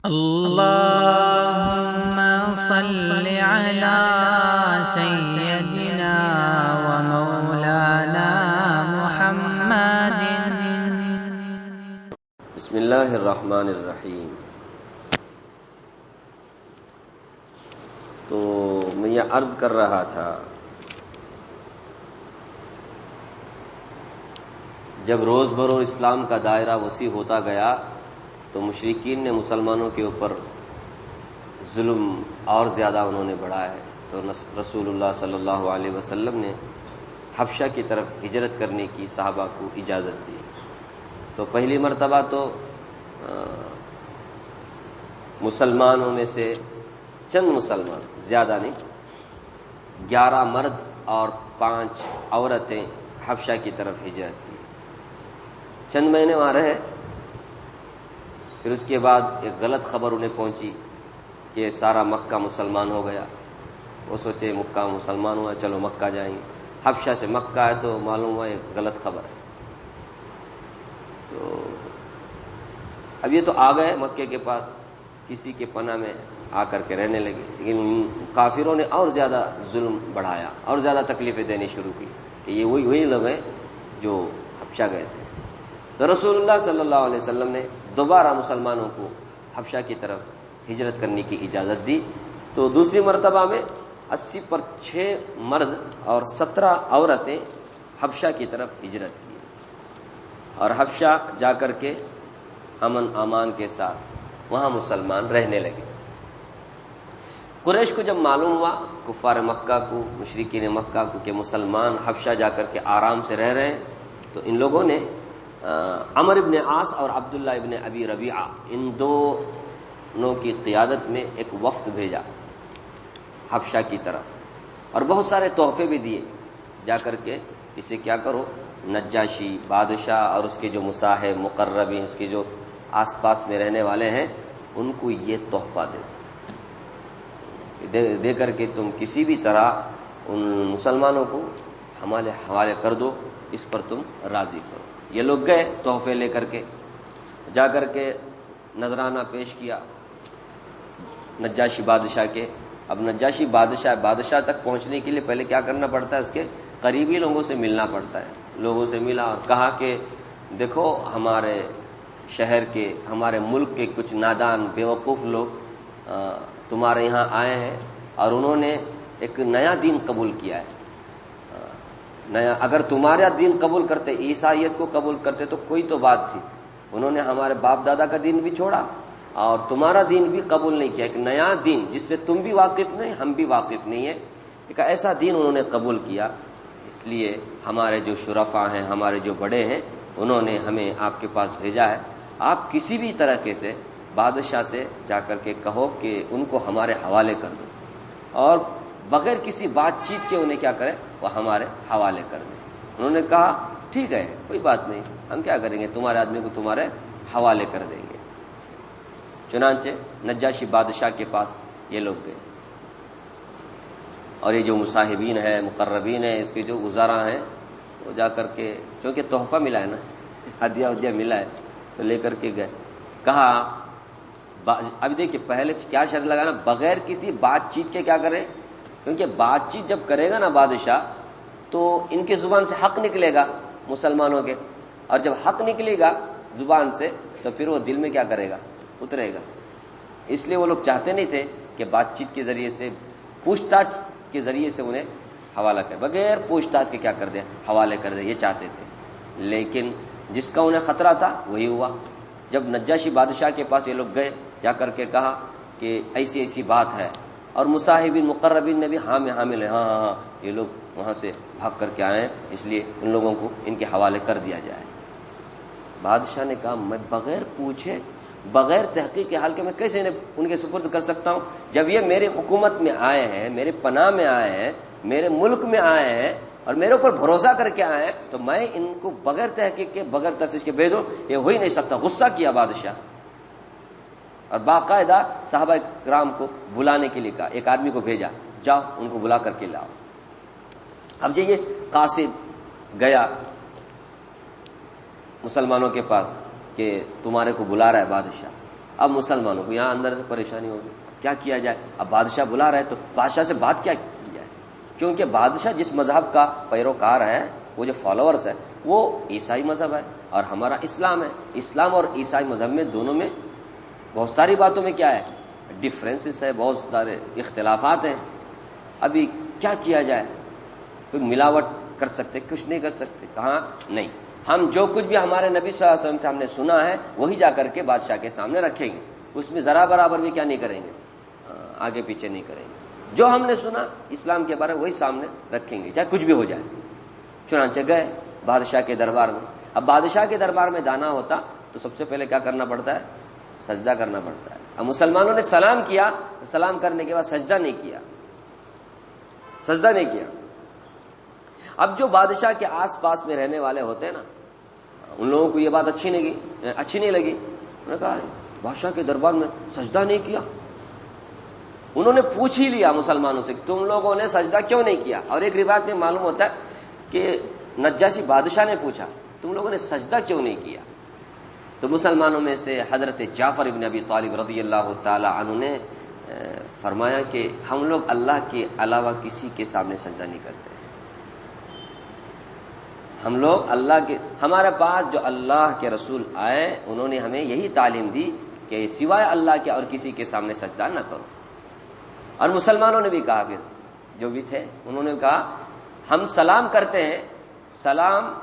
اللهم صل على سيدنا ومولانا محمد. بسم اللہ الرحمن الرحیم. تو میں یہ عرض کر رہا تھا، جب روز بروز اسلام کا دائرہ وسیع ہوتا گیا تو مشرکین نے مسلمانوں کے اوپر ظلم اور زیادہ انہوں نے بڑھایا ہے. تو رسول اللہ صلی اللہ علیہ وسلم نے حبشہ کی طرف ہجرت کرنے کی صحابہ کو اجازت دی. تو پہلی مرتبہ تو مسلمانوں میں سے چند مسلمان، زیادہ نہیں، 11 مرد اور 5 عورتیں حبشہ کی طرف ہجرت کی. چند مہینے وہاں رہے. پھر اس کے بعد ایک غلط خبر انہیں پہنچی کہ سارا مکہ مسلمان ہو گیا. وہ سوچے مکہ مسلمان ہوا، چلو مکہ جائیں گے. حبشہ سے مکہ ہے تو معلوم ہوا ایک غلط خبر ہے. تو اب یہ تو آ گئے مکے کے پاس، کسی کے پناہ میں آ کر کے رہنے لگے. لیکن کافروں نے اور زیادہ ظلم بڑھایا اور زیادہ تکلیفیں دینی شروع کی کہ یہ وہی لوگ ہیں جو حبشہ گئے تھے. تو رسول اللہ صلی اللہ علیہ وسلم نے دوبارہ مسلمانوں کو حبشہ کی طرف ہجرت کرنے کی اجازت دی. تو دوسری مرتبہ میں 80 پر 6 مرد اور 17 عورتیں حبشہ کی طرف ہجرت کی اور حبشہ جا کر کے امن امان کے ساتھ وہاں مسلمان رہنے لگے. قریش کو جب معلوم ہوا، کفار مکہ کو، مشرکین مکہ کو، کہ مسلمان حبشہ جا کر کے آرام سے رہ رہے ہیں، تو ان لوگوں نے عمرو ابن عاص اور عبداللہ ابن ابی ربیعہ، ان دونوں کی قیادت میں ایک وفد بھیجا حبشہ کی طرف اور بہت سارے تحفے بھی دیے. جا کر کے اسے کیا کرو، نجاشی بادشاہ اور اس کے جو مصاحب مقربین، اس کے جو آس پاس میں رہنے والے ہیں، ان کو یہ تحفہ دے کر کے تم کسی بھی طرح ان مسلمانوں کو ہمارے حوالے کر دو، اس پر تم راضی کرو. یہ لوگ گئے تحفے لے کر کے، جا کر کے نذرانہ پیش کیا نجاشی بادشاہ کے. اب نجاشی بادشاہ تک پہنچنے کے لیے پہلے کیا کرنا پڑتا ہے، اس کے قریبی لوگوں سے ملنا پڑتا ہے. لوگوں سے ملا اور کہا کہ دیکھو، ہمارے شہر کے، ہمارے ملک کے کچھ نادان بیوقوف لوگ تمہارے یہاں آئے ہیں اور انہوں نے ایک نیا دین قبول کیا ہے. اگر تمہارا دین قبول کرتے، عیسائیت کو قبول کرتے تو کوئی تو بات تھی. انہوں نے ہمارے باپ دادا کا دین بھی چھوڑا اور تمہارا دین بھی قبول نہیں کیا. ایک نیا دین جس سے تم بھی واقف نہیں، ہم بھی واقف نہیں ہیں، ایک ایسا دین انہوں نے قبول کیا. اس لیے ہمارے جو شرفاء ہیں، ہمارے جو بڑے ہیں، انہوں نے ہمیں آپ کے پاس بھیجا ہے. آپ کسی بھی طریقے سے بادشاہ سے جا کر کے کہو کہ ان کو ہمارے حوالے کر دو، اور بغیر کسی بات چیت کے انہیں کیا کریں، وہ ہمارے حوالے کر دیں. انہوں نے کہا ٹھیک ہے، کوئی بات نہیں، ہم کیا کریں گے، تمہارے آدمی کو تمہارے حوالے کر دیں گے. چنانچہ نجاشی بادشاہ کے پاس یہ لوگ گئے اور یہ جو مصاحبین ہیں، مقربین ہیں، اس کے جو وزراء ہیں، وہ جا کر کے، چونکہ تحفہ ملا ہے نا، ہدیہ ملا ہے، تو لے کر کے گئے. کہا اب دیکھیے پہلے کیا شرط لگانا، بغیر کسی بات چیت کے کیا کریں، کیونکہ بات چیت جب کرے گا نا بادشاہ تو ان کی زبان سے حق نکلے گا مسلمانوں کے، اور جب حق نکلے گا زبان سے تو پھر وہ دل میں کیا کرے گا، اترے گا. اس لیے وہ لوگ چاہتے نہیں تھے کہ بات چیت کے ذریعے سے، پوچھ تاچھ کے ذریعے سے انہیں حوالہ کرے، بغیر پوچھ تاچھ کے کیا کر دے، حوالے کر دے، یہ چاہتے تھے. لیکن جس کا انہیں خطرہ تھا وہی ہوا. جب نجاشی بادشاہ کے پاس یہ لوگ گئے، جا کر کے کہا کہ ایسی ایسی بات ہے، اور مصاحبین مقربین نے بھی حامل ہے، ہاں یہ لوگ وہاں سے بھاگ کر کے آئے ہیں، اس لیے ان لوگوں کو ان کے حوالے کر دیا جائے. بادشاہ نے کہا میں بغیر پوچھے، بغیر تحقیق کے حال کے میں کیسے ان کے سپرد کر سکتا ہوں، جب یہ میری حکومت میں آئے ہیں، میرے پناہ میں آئے ہیں، میرے ملک میں آئے ہیں اور میرے اوپر بھروسہ کر کے آئے ہیں، تو میں ان کو بغیر تحقیق کے، بغیر تفتیش کے بھیجوں، یہ ہو ہی نہیں سکتا. غصہ کیا بادشاہ اور باقاعدہ صحابہ کرام کو بلانے کے لیے کہا. ایک آدمی کو بھیجا، جاؤ ان کو بلا کر کے لاؤ. اب یہ قاصد گیا مسلمانوں کے پاس کہ تمہارے کو بلا رہا ہے بادشاہ. اب مسلمانوں کو یہاں اندر پریشانی ہوگی، کیا کیا جائے؟ اب بادشاہ بلا رہے تو بادشاہ سے بات کیا کی جائے؟ کیونکہ بادشاہ جس مذہب کا پیروکار ہے، وہ جو فالوورز ہے وہ عیسائی مذہب ہے اور ہمارا اسلام ہے. اسلام اور عیسائی مذہب میں دونوں میں بہت ساری باتوں میں کیا ہے؟ ڈفرینسز ہے، بہت سارے اختلافات ہیں. ابھی کیا کیا جائے؟ کوئی ملاوٹ کر سکتے؟ کچھ نہیں کر سکتے. کہاں نہیں، ہم جو کچھ بھی ہمارے نبی صلی اللہ علیہ وسلم سے ہم نے سنا ہے وہی جا کر کے بادشاہ کے سامنے رکھیں گے. اس میں ذرا برابر بھی کیا نہیں کریں گے، آگے پیچھے نہیں کریں گے. جو ہم نے سنا اسلام کے بارے میں وہی سامنے رکھیں گے، چاہے کچھ بھی ہو جائے. چنانچہ گئے بادشاہ کے دربار میں. اب بادشاہ کے دربار میں جانا ہوتا تو سب سے پہلے کیا کرنا پڑتا ہے؟ سجدہ کرنا پڑتا ہے. اب مسلمانوں نے سلام کیا، سلام کرنے کے بعد سجدہ نہیں کیا، سجدہ نہیں کیا. اب جو بادشاہ کے آس پاس میں رہنے والے ہوتے ہیں نا، ان لوگوں کو یہ بات اچھی نہیں لگی. انہوں نے کہا بادشاہ کے دربار میں سجدہ نہیں کیا. انہوں نے پوچھ ہی لیا مسلمانوں سے کہ تم لوگوں نے سجدہ کیوں نہیں کیا. اور ایک روایت میں معلوم ہوتا ہے کہ نجاشی بادشاہ نے پوچھا تم لوگوں نے سجدہ کیوں نہیں کیا. تو مسلمانوں میں سے حضرت جعفر ابن ابی طالب رضی اللہ تعالی عنہ نے فرمایا کہ ہم لوگ اللہ کے علاوہ کسی کے سامنے سجدہ نہیں کرتے. ہم لوگ ہمارے پاس جو اللہ کے رسول آئے انہوں نے ہمیں یہی تعلیم دی کہ سوائے اللہ کے اور کسی کے سامنے سجدہ نہ کرو. اور مسلمانوں نے بھی کہا، پھر جو بھی تھے انہوں نے کہا ہم سلام کرتے ہیں، سلام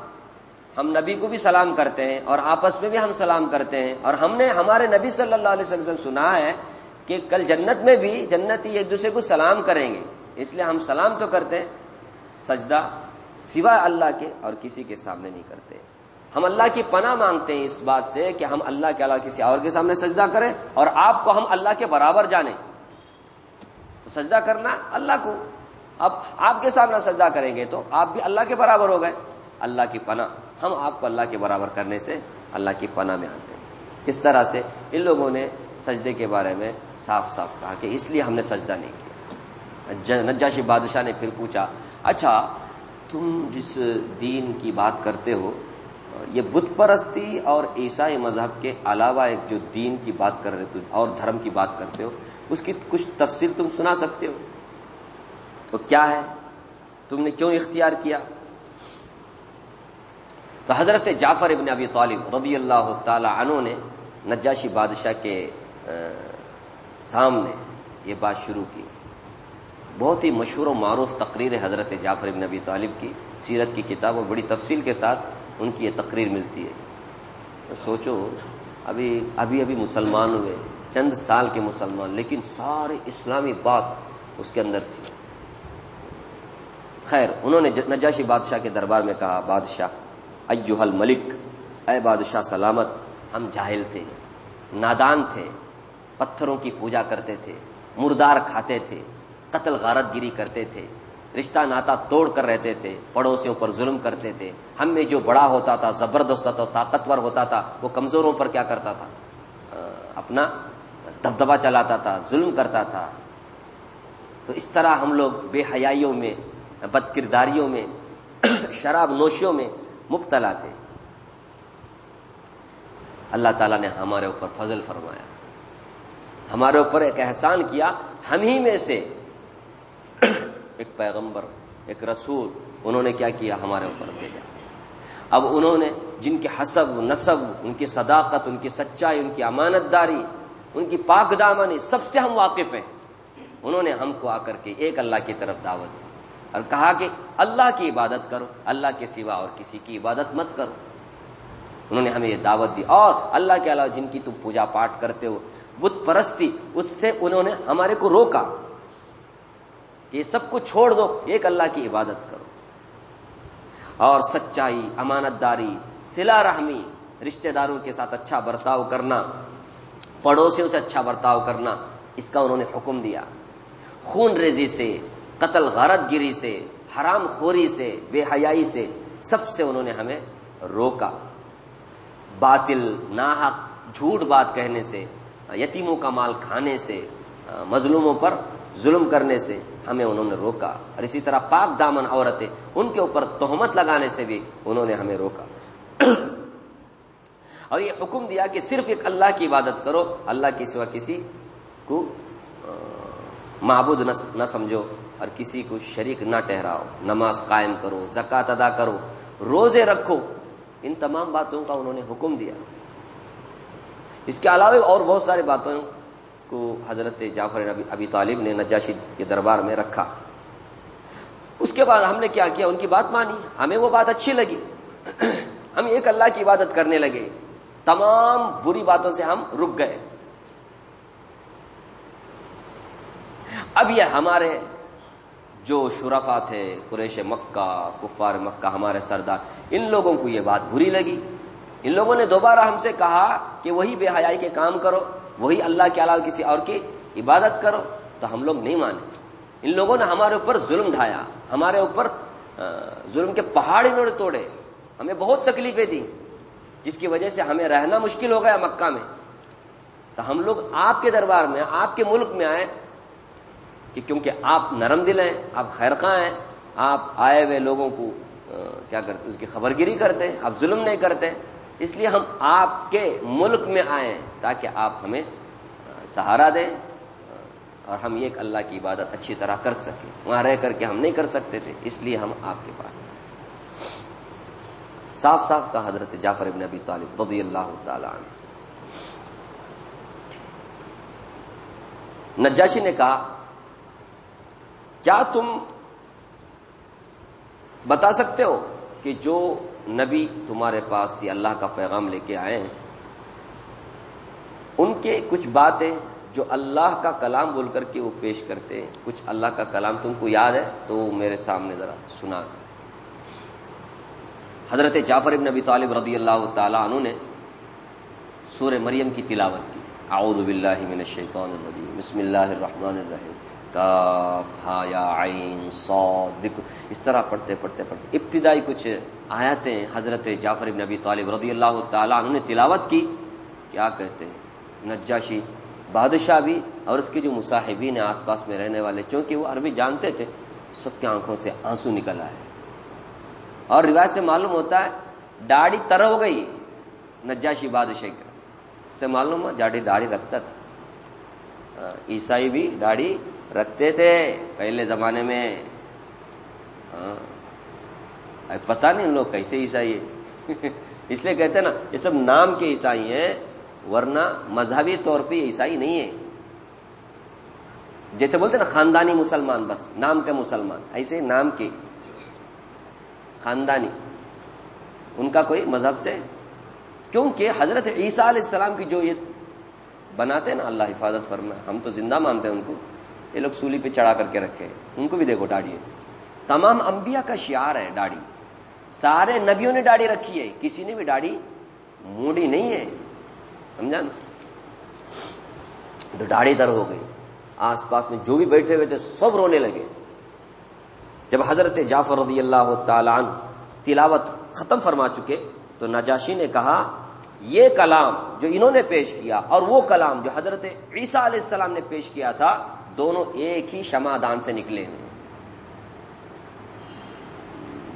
ہم نبی کو بھی سلام کرتے ہیں اور آپس میں بھی ہم سلام کرتے ہیں. اور ہم نے ہمارے نبی صلی اللہ علیہ وسلم سنا ہے کہ کل جنت میں بھی جنتی ایک دوسرے کو سلام کریں گے، اس لیے ہم سلام تو کرتے ہیں، سجدہ سوائے اللہ کے اور کسی کے سامنے نہیں کرتے. ہم اللہ کی پناہ مانگتے ہیں اس بات سے کہ ہم اللہ کے علاوہ کسی اور کے سامنے سجدہ کریں اور آپ کو ہم اللہ کے برابر جانیں. تو سجدہ کرنا اللہ کو، اب آپ کے سامنے سجدہ کریں گے تو آپ بھی اللہ کے برابر ہو گئے. اللہ کی پناہ، ہم آپ کو اللہ کے برابر کرنے سے اللہ کی پناہ میں آتے ہیں. اس طرح سے ان لوگوں نے سجدے کے بارے میں صاف صاف کہا کہ اس لیے ہم نے سجدہ نہیں کیا. نجاشی بادشاہ نے پھر پوچھا اچھا تم جس دین کی بات کرتے ہو یہ بت پرستی اور عیسائی مذہب کے علاوہ ایک جو دین کی بات کر رہے ہو اور دھرم کی بات کرتے ہو اس کی کچھ تفصیل تم سنا سکتے ہو؟ تو کیا ہے، تم نے کیوں اختیار کیا؟ تو حضرت جعفر ابن ابی طالب رضی اللہ تعالی عنہ نے نجاشی بادشاہ کے سامنے یہ بات شروع کی. بہت ہی مشہور و معروف تقریر ہے حضرت جعفر ابن ابی طالب کی، سیرت کی کتاب اور بڑی تفصیل کے ساتھ ان کی یہ تقریر ملتی ہے. تو سوچو ابھی مسلمان ہوئے، چند سال کے مسلمان، لیکن سارے اسلامی بات اس کے اندر تھی. خیر انہوں نے نجاشی بادشاہ کے دربار میں کہا بادشاہ ایھا الملک، اے بادشاہ سلامت، ہم جاہل تھے، نادان تھے، پتھروں کی پوجا کرتے تھے، مردار کھاتے تھے، قتل غارت گیری کرتے تھے، رشتہ ناتا توڑ کر رہتے تھے، پڑوسیوں پر ظلم کرتے تھے. ہم میں جو بڑا ہوتا تھا، زبردست ہوتا تھا، طاقتور ہوتا تھا، وہ کمزوروں پر کیا کرتا تھا؟ اپنا دبدبہ چلاتا تھا، ظلم کرتا تھا. تو اس طرح ہم لوگ بے حیائیوں میں، بد کرداریوں میں، شراب نوشیوں میں مبتلا تھے. اللہ تعالیٰ نے ہمارے اوپر فضل فرمایا، ہمارے اوپر ایک احسان کیا، ہم ہی میں سے ایک پیغمبر، ایک رسول انہوں نے کیا کیا؟ ہمارے اوپر بھیجا. اب انہوں نے جن کے حسب نسب، ان کی صداقت، ان کی سچائی، ان کی امانت داری، ان کی پاک دامنی، سب سے ہم واقف ہیں. انہوں نے ہم کو آ کر کے ایک اللہ کی طرف دعوت دی اور کہا کہ اللہ کی عبادت کرو، اللہ کے سوا اور کسی کی عبادت مت کرو. انہوں نے ہمیں یہ دعوت دی. اور اللہ کے علاوہ جن کی تم پوجا پاٹ کرتے ہو، بت پرستی، اس سے انہوں نے ہمارے کو روکا کہ یہ سب کو چھوڑ دو، ایک اللہ کی عبادت کرو. اور سچائی، امانت داری، صلہ رحمی، رشتہ داروں کے ساتھ اچھا برتاؤ کرنا، پڑوسیوں سے اچھا برتاؤ کرنا، اس کا انہوں نے حکم دیا. خون ریزی سے، قتل غارت گیری سے، حرام خوری سے، بے حیائی سے، سب سے انہوں نے ہمیں روکا. باطل، ناحق، جھوٹ بات کہنے سے، یتیموں کا مال کھانے سے، مظلوموں پر ظلم کرنے سے ہمیں انہوں نے روکا. اور اسی طرح پاک دامن عورتیں، ان کے اوپر تہمت لگانے سے بھی انہوں نے ہمیں روکا. اور یہ حکم دیا کہ صرف ایک اللہ کی عبادت کرو، اللہ کے سوا کسی کو معبود نہ سمجھو اور کسی کو شریک نہ ٹھہراؤ، نماز قائم کرو، زکوٰۃ ادا کرو، روزے رکھو، ان تمام باتوں کا انہوں نے حکم دیا۔ اس کے علاوہ اور بہت ساری باتوں کو حضرت جعفر ابی طالب نے نجاشی کے دربار میں رکھا۔ اس کے بعد ہم نے کیا کیا، ان کی بات مانی، ہمیں وہ بات اچھی لگی، ہم ایک اللہ کی عبادت کرنے لگے، تمام بری باتوں سے ہم رک گئے۔ اب یہ ہمارے جو شرفا تھے، قریش مکہ، کفار مکہ، ہمارے سردار، ان لوگوں کو یہ بات بری لگی۔ ان لوگوں نے دوبارہ ہم سے کہا کہ وہی بے حیائی کے کام کرو، وہی اللہ کے علاوہ کسی اور کی عبادت کرو، تو ہم لوگ نہیں مانے۔ ان لوگوں نے ہمارے اوپر ظلم ڈھایا، ہمارے اوپر ظلم کے پہاڑ انہوں نے توڑے، ہمیں بہت تکلیفیں دی، جس کی وجہ سے ہمیں رہنا مشکل ہو گیا مکہ میں۔ تو ہم لوگ آپ کے دربار میں، آپ کے ملک میں آئے کہ کیونکہ آپ نرم دل ہیں، آپ خیرخواہ ہیں، آپ آئے ہوئے لوگوں کو کیا کرتے، اس کی خبر گیری کرتے ہیں، آپ ظلم نہیں کرتے، اس لیے ہم آپ کے ملک میں آئے تاکہ آپ ہمیں سہارا دیں اور ہم ایک اللہ کی عبادت اچھی طرح کر سکیں۔ وہاں رہ کر کے ہم نہیں کر سکتے تھے، اس لیے ہم آپ کے پاس آئے۔ صاف صاف کہا حضرت جعفر ابن ابی طالب رضی اللہ تعالی عنہ۔ نجاشی نے کہا کیا تم بتا سکتے ہو کہ جو نبی تمہارے پاس یہ اللہ کا پیغام لے کے آئے ہیں، ان کے کچھ باتیں جو اللہ کا کلام بول کر کے وہ پیش کرتے ہیں، کچھ اللہ کا کلام تم کو یاد ہے تو میرے سامنے ذرا سنا۔ حضرت جعفر ابن ابی طالب رضی اللہ تعالی عنہ نے سورہ مریم کی تلاوت کی۔ اعوذ باللہ من الشیطان الرجیم، بسم اللہ الرحمن الرحیم، کاف ہا یا عین صاد، اس طرح پڑھتے ابتدائی کچھ آیتیں حضرت جعفر ابن ابی طالب رضی اللہ تعالی عنہ نے تلاوت کی۔ کیا کہتے ہیں، نجاشی بادشاہ بھی اور اس کے جو مصاحبین ہیں آس پاس میں رہنے والے، چونکہ وہ عربی جانتے تھے، سب کی آنکھوں سے آنسو نکل آئے، اور روایت سے معلوم ہوتا ہے داڑھی تر ہو گئی نجاشی بادشاہ کا، اس سے معلوم ہے داڑھی رکھتا تھا۔ عیسائی بھی داڑھی رکھتے تھے پہلے زمانے میں، پتہ نہیں ان لوگ کیسے عیسائی ہے اس لیے کہتے ہیں نا یہ سب نام کے عیسائی ہیں، ورنہ مذہبی طور پہ یہ عیسائی نہیں ہے۔ جیسے بولتے ہیں نا خاندانی مسلمان، بس نام کے مسلمان، ایسے نام کے خاندانی، ان کا کوئی مذہب سے، کیونکہ حضرت عیسیٰ علیہ السلام کی جو یہ بناتے ہیں نا، اللہ حفاظت فرمائے، ہم تو زندہ مانتے ہیں ان کو، یہ لوگ سولی پہ چڑھا کر کے رکھے ہیں، ان کو بھی دیکھو داڑھی ہے، تمام انبیاء کا شعار ہے داڑھی، سارے نبیوں نے داڑھی رکھی ہے، کسی نے بھی داڑھی موڑی نہیں ہے، سمجھا نا؟ تو داڑھی تر ہو گئی، آس پاس میں جو بھی بیٹھے ہوئے تھے سب رونے لگے۔ جب حضرت جعفر رضی اللہ تعالی عنہ تلاوت ختم فرما چکے تو نجاشی نے کہا یہ کلام جو انہوں نے پیش کیا اور وہ کلام جو حضرت عیسیٰ علیہ السلام نے پیش کیا تھا، دونوں ایک ہی شمعدان سے نکلے ہیں،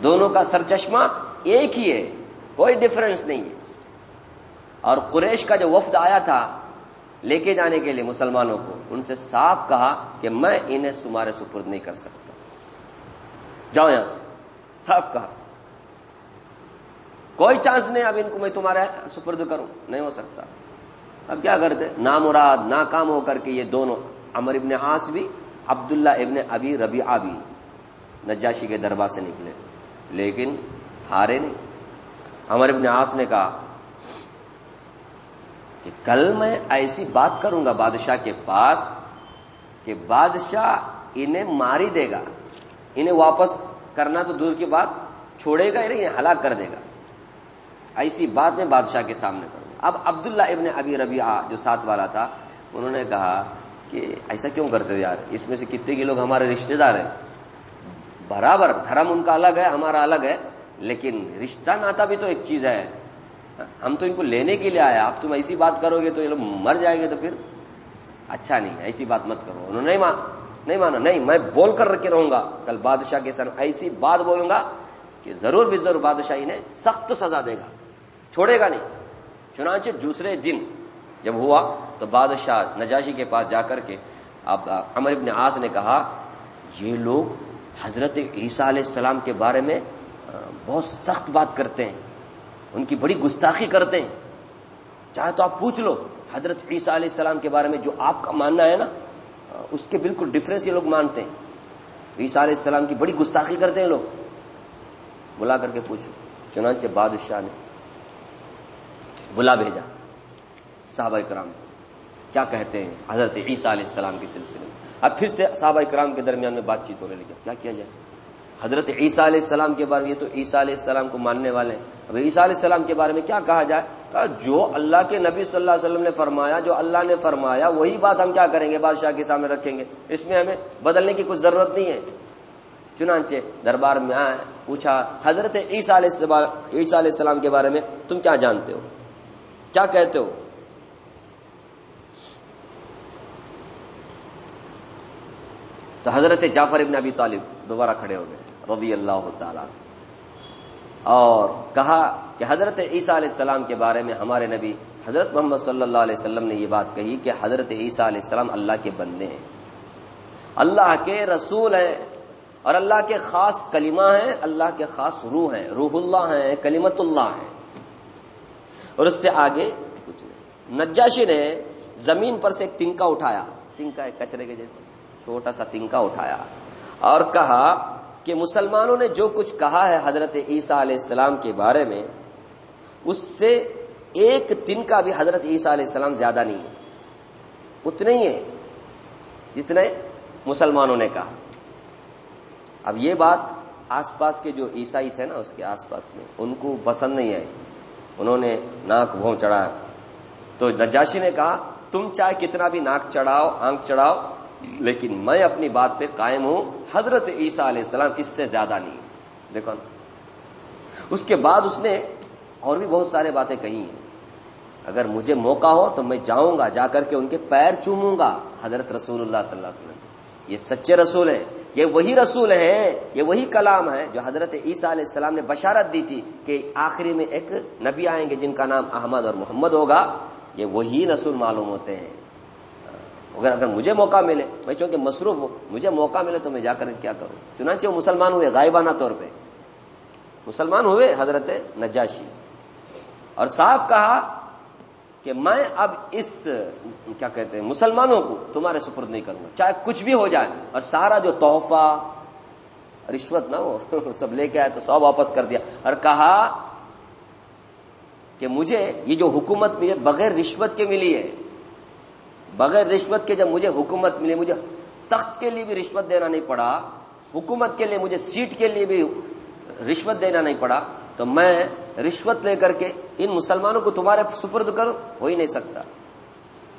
دونوں کا سرچشمہ ایک ہی ہے، کوئی ڈفرنس نہیں ہے۔ اور قریش کا جو وفد آیا تھا لے کے جانے کے لیے مسلمانوں کو، ان سے صاف کہا کہ میں انہیں تمہارے سپرد نہیں کر سکتا، جاؤ یہاں سے، صاف کہا، کوئی چانس نہیں اب ان کو میں تمہارے سپرد کروں، نہیں ہو سکتا۔ اب کیا کرتے، نامراد ناکام ہو کر کے یہ دونوں، عمرو ابن عاص بھی، عبداللہ ابن ابی ربیعہ بھی نجاشی کے دربار سے نکلے، لیکن ہارے نہیں۔ عمرو ابن عاص نے کہا کہ کل میں ایسی بات کروں گا بادشاہ کے پاس کہ بادشاہ انہیں مار ہی دے گا، انہیں واپس کرنا تو دور کی بات، چھوڑے گا ہی نہیں، ہلاک کر دے گا، ایسی بات میں بادشاہ کے سامنے کروں گا۔ اب عبداللہ ابن ابی ربیعہ جو ساتھ والا تھا، انہوں نے کہا کہ ایسا کیوں کرتے ہو یار، اس میں سے کتنے کے لوگ ہمارے رشتہ دار ہیں، برابر دھرم ان کا الگ ہے ہمارا الگ ہے، لیکن رشتہ ناتا بھی تو ایک چیز ہے، ہم تو ان کو لینے کے لیے آیا، اب تم ایسی بات کرو گے تو یہ لوگ مر جائیں گے، تو پھر اچھا نہیں، ایسی بات مت کرو۔ انہوں نے نہیں مانا، نہیں میں بول کر رکھے رہوں گا، کل بادشاہ کے سامنے ایسی بات بولوں گا کہ ضرور بھی ضرور بادشاہ انہیں سخت سزا دے گا، چھوڑے گا نہیں، چنانچہ دوسرے دن جب ہوا تو بادشاہ نجاشی کے پاس جا کر کے اب عمرو ابن عاص نے کہا یہ لوگ حضرت عیسیٰ علیہ السلام کے بارے میں بہت سخت بات کرتے ہیں، ان کی بڑی گستاخی کرتے ہیں، چاہے تو آپ پوچھ لو حضرت عیسیٰ علیہ السلام کے بارے میں جو آپ کا ماننا ہے نا اس کے بالکل ڈفرینس یہ لوگ مانتے ہیں، عیسیٰ علیہ السلام کی بڑی گستاخی کرتے ہیں لوگ، بلا کر کے پوچھو۔ چنانچہ بادشاہ نے بلا بھیجا صحابہ کرام کیا کہتے ہیں حضرت عیسیٰ علیہ السلام کے سلسلے میں۔ اب پھر سے صحابہ کرام کے درمیان میں بات چیت ہونے لگی، کیا کیا جائے حضرت عیسیٰ علیہ السلام کے بارے میں، یہ تو عیسیٰ علیہ السلام کو ماننے والے ہیں، اب عیسیٰ علیہ السلام کے بارے میں کیا کہا جائے؟ کہا جو اللہ کے نبی صلی اللہ علیہ وسلم نے فرمایا، جو اللہ نے فرمایا وہی بات ہم کیا کریں گے، بادشاہ کے سامنے رکھیں گے، اس میں ہمیں بدلنے کی کچھ ضرورت نہیں ہے۔ چنانچہ دربار میں آئے، پوچھا حضرت عیسیٰ علیہ السلام کے بارے میں تم کیا جانتے ہو، کیا کہتے ہو؟ تو حضرت جعفر ابن ابی طالب دوبارہ کھڑے ہو گئے رضی اللہ تعالیٰ اور کہا کہ حضرت عیسیٰ علیہ السلام کے بارے میں ہمارے نبی حضرت محمد صلی اللہ علیہ وسلم نے یہ بات کہی کہ حضرت عیسیٰ علیہ السلام اللہ کے بندے ہیں، اللہ کے رسول ہیں، اور اللہ کے خاص کلمہ ہیں، اللہ کے خاص روح ہیں، روح اللہ ہیں، کلمت اللہ ہیں، اور اس سے آگے کچھ نہیں۔ نجاشی نے زمین پر سے ایک تنکا اٹھایا، تنکا ایک کچرے کے جیسے چھوٹا سا تنکا اٹھایا اور کہا کہ مسلمانوں نے جو کچھ کہا ہے حضرت عیسیٰ علیہ السلام کے بارے میں اس سے ایک تنکا بھی حضرت عیسیٰ علیہ السلام زیادہ نہیں ہے، اتنے ہی ہے جتنے مسلمانوں نے کہا۔ اب یہ بات آس پاس کے جو عیسائی تھے نا اس کے آس پاس میں ان کو پسند نہیں آئی، انہوں نے ناک بھون چڑھایا۔ تو نجاشی نے کہا تم چاہے کتنا بھی ناک چڑھاؤ، آنکھ چڑھاؤ، لیکن میں اپنی بات پہ قائم ہوں، حضرت عیسیٰ علیہ السلام اس سے زیادہ نہیں۔ دیکھو اس کے بعد اس نے اور بھی بہت سارے باتیں کہی ہیں، اگر مجھے موقع ہو تو میں جاؤں گا، جا کر کے ان کے پیر چوموں گا۔ حضرت رسول اللہ صلی اللہ علیہ وسلم یہ سچے رسول ہیں، یہ وہی رسول ہیں، یہ وہی کلام ہے جو حضرت عیسیٰ علیہ السلام نے بشارت دی تھی کہ آخری میں ایک نبی آئیں گے جن کا نام احمد اور محمد ہوگا، یہ وہی رسول معلوم ہوتے ہیں۔ اگر مجھے موقع ملے، میں چونکہ مصروف ہوں، مجھے موقع ملے تو میں جا کر کیا کروں۔ چنانچہ وہ مسلمان ہوئے غائبانہ طور پہ، مسلمان ہوئے حضرت نجاشی، اور صاحب کہا کہ میں اب اس کیا کہتے ہیں مسلمانوں کو تمہارے سپرد نہیں کروں گا، چاہے کچھ بھی ہو جائے، اور سارا جو تحفہ رشوت نہ وہ سب لے کے آئے تو سب واپس کر دیا، اور کہا کہ مجھے یہ جو حکومت مجھے بغیر رشوت کے ملی ہے، بغیر رشوت کے جب مجھے حکومت ملی، مجھے تخت کے لیے بھی رشوت دینا نہیں پڑا، حکومت کے لیے مجھے سیٹ کے لیے بھی رشوت دینا نہیں پڑا، تو میں رشوت لے کر کے ان مسلمانوں کو تمہارے سپرد کروں، ہو ہی نہیں سکتا۔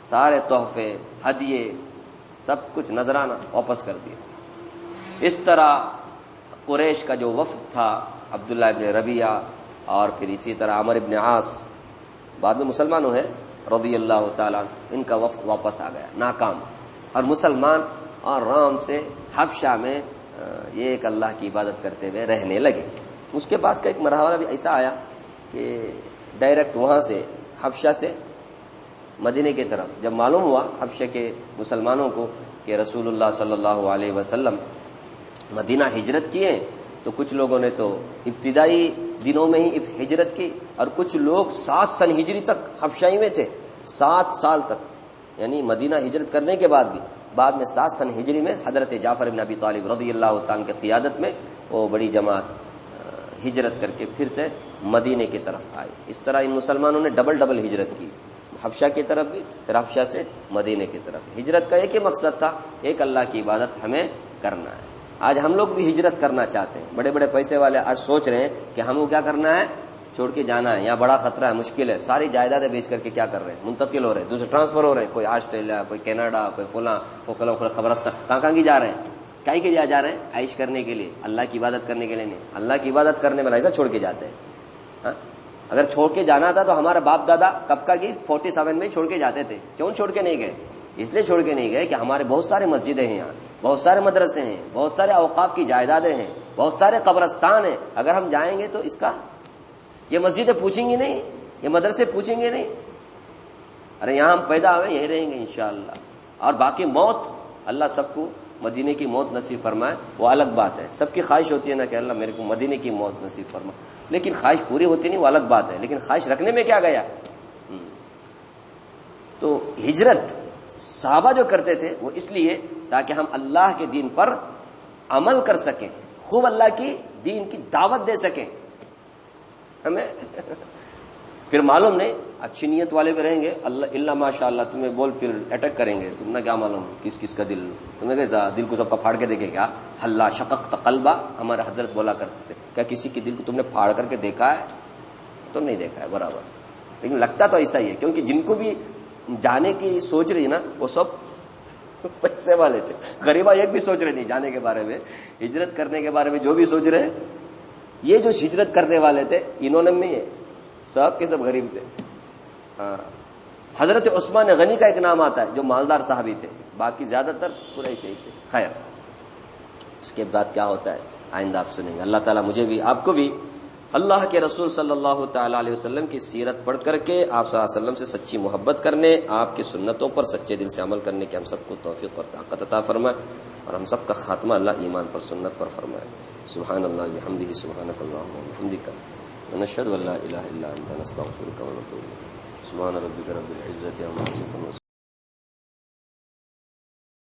سارے تحفے، ہدیے، سب کچھ نذرانہ واپس کر دیے۔ اس طرح قریش کا جو وفد تھا، عبداللہ ابن ربیعہ اور پھر اسی طرح عمر ابن عاص بعد میں مسلمانوں ہیں رضی اللہ تعالیٰ، ان کا وفد واپس آ گیا ناکام، اور مسلمان اور رام سے حبشہ میں یہ ایک اللہ کی عبادت کرتے ہوئے رہنے لگے۔ اس کے بعد کا ایک مرحلہ بھی ایسا آیا کہ ڈائریکٹ وہاں سے حبشہ سے مدینے کی طرف جب معلوم ہوا حبشہ کے مسلمانوں کو کہ رسول اللہ صلی اللہ علیہ وسلم مدینہ ہجرت کیے، تو کچھ لوگوں نے تو ابتدائی دنوں میں ہی ہجرت کی، اور کچھ لوگ 7 سن ہجری تک حبشہ میں تھے، 7 سال تک، یعنی مدینہ ہجرت کرنے کے بعد بھی بعد میں 7 سن ہجری میں حضرت جعفر بن ابی طالب رضی اللہ عنہ کی قیادت میں وہ بڑی جماعت ہجرت کر کے پھر سے مدینے کی طرف آئی۔ اس طرح ان مسلمانوں نے ڈبل ہجرت کی، حبشہ کی طرف بھی، پھر حبشہ سے مدینے کی طرف۔ ہجرت کا ایک ہی مقصد تھا، ایک اللہ کی عبادت ہمیں کرنا ہے۔ آج ہم لوگ بھی ہجرت کرنا چاہتے ہیں، بڑے بڑے پیسے والے آج سوچ رہے ہیں کہ ہم کو کیا کرنا ہے، چھوڑ کے جانا ہے، یہاں بڑا خطرہ ہے، مشکل ہے، ساری جائیدادیں بیچ کر کے کیا کر رہے ہیں، منتقل ہو رہے ہیں، دوسرے ٹرانسفر ہو رہے ہیں، کوئی آسٹریلیا، کوئی کینیڈا، کوئی فلاں قبرستان، کہاں کی جا رہے ہیں، کہیں کے جا رہے ہیں، عائش کرنے کے لیے، اللہ کی عبادت کرنے کے لیے نہیں۔ اللہ کی عبادت کرنے میں ایسا چھوڑ کے جاتے ہیں۔ اگر چھوڑ کے جانا تھا تو ہمارا باپ دادا کب کا کی 47 میں چھوڑ کے جاتے تھے۔ کیوں چھوڑ کے نہیں گئے؟ اس لیے چھوڑ کے نہیں گئے کہ ہمارے بہت سارے مسجدیں ہیں، یہاں بہت سارے مدرسے ہیں، بہت سارے اوقاف کی جائیدادیں ہیں، بہت سارے قبرستان ہیں، اگر ہم جائیں گے تو اس کا یہ مسجدیں پوچھیں گی نہیں یہ مدرسے پوچھیں گے نہیں، ارے یہاں ہم پیدا ہوئے یہیں رہیں گے انشاءاللہ، اور باقی موت اللہ سب کو مدینے کی موت نصیب فرمائے وہ الگ بات ہے. سب کی خواہش ہوتی ہے نا کہ اللہ میرے کو مدینے کی موت نصیب فرمائے، لیکن خواہش پوری ہوتی نہیں وہ الگ بات ہے، لیکن خواہش رکھنے میں کیا گیا. تو ہجرت صحابہ جو کرتے تھے وہ اس لیے تاکہ ہم اللہ کے دین پر عمل کر سکیں، خوب اللہ کی دین کی دعوت دے سکیں. ہمیں پھر معلوم نہیں اچھی نیت والے بھی رہیں گے، اللہ ماشاء اللہ تمہیں بول پھر اٹیک کریں گے، تم نے کیا معلوم کس کس کا دل، تمہیں کیسا دل کو سب کا پھاڑ کے دیکھے کیا. اللہ شققت قلبہ، ہمارے حضرت بولا کرتے تھے، کیا کسی کی دل کو تم نے پھاڑ کر کے دیکھا ہے؟ تو نہیں دیکھا ہے برابر، لیکن لگتا تو ایسا ہی ہے، کیونکہ جن کو بھی جانے کی سوچ رہی نا وہ سب پیسے والے تھے. غریبہ ایک بھی سوچ رہے نہیں جانے کے بارے میں، ہجرت کرنے کے بارے میں جو بھی سوچ رہے، یہ جو ہجرت کرنے والے تھے انہوں نے نہیں ہے، سب کے سب غریب تھے. ہاں حضرت عثمان غنی کا ایک نام آتا ہے جو مالدار صحابی تھے، باقی زیادہ تر پورے ایسے ہی تھے. خیر اس کے بعد کیا ہوتا ہے آئندہ آپ سنیں گے. اللہ تعالیٰ مجھے بھی آپ کو بھی اللہ کے رسول صلی اللہ تعالی علیہ وسلم کی سیرت پڑھ کر کے آپ صلی اللہ علیہ وسلم سے سچی محبت کرنے، آپ کی سنتوں پر سچے دل سے عمل کرنے کے ہم سب کو توفیق اور طاقت عطا فرمائے، اور ہم سب کا خاتمہ اللہ ایمان پر سنت پر فرمائے. سبحان اللہ بحمدہ، سبحانک اللہم وبحمدک، ونشہد ان لا الہ الا انت، نستغفرک ونتوب الیک. سبحان ربک رب العزۃ عما یصفون.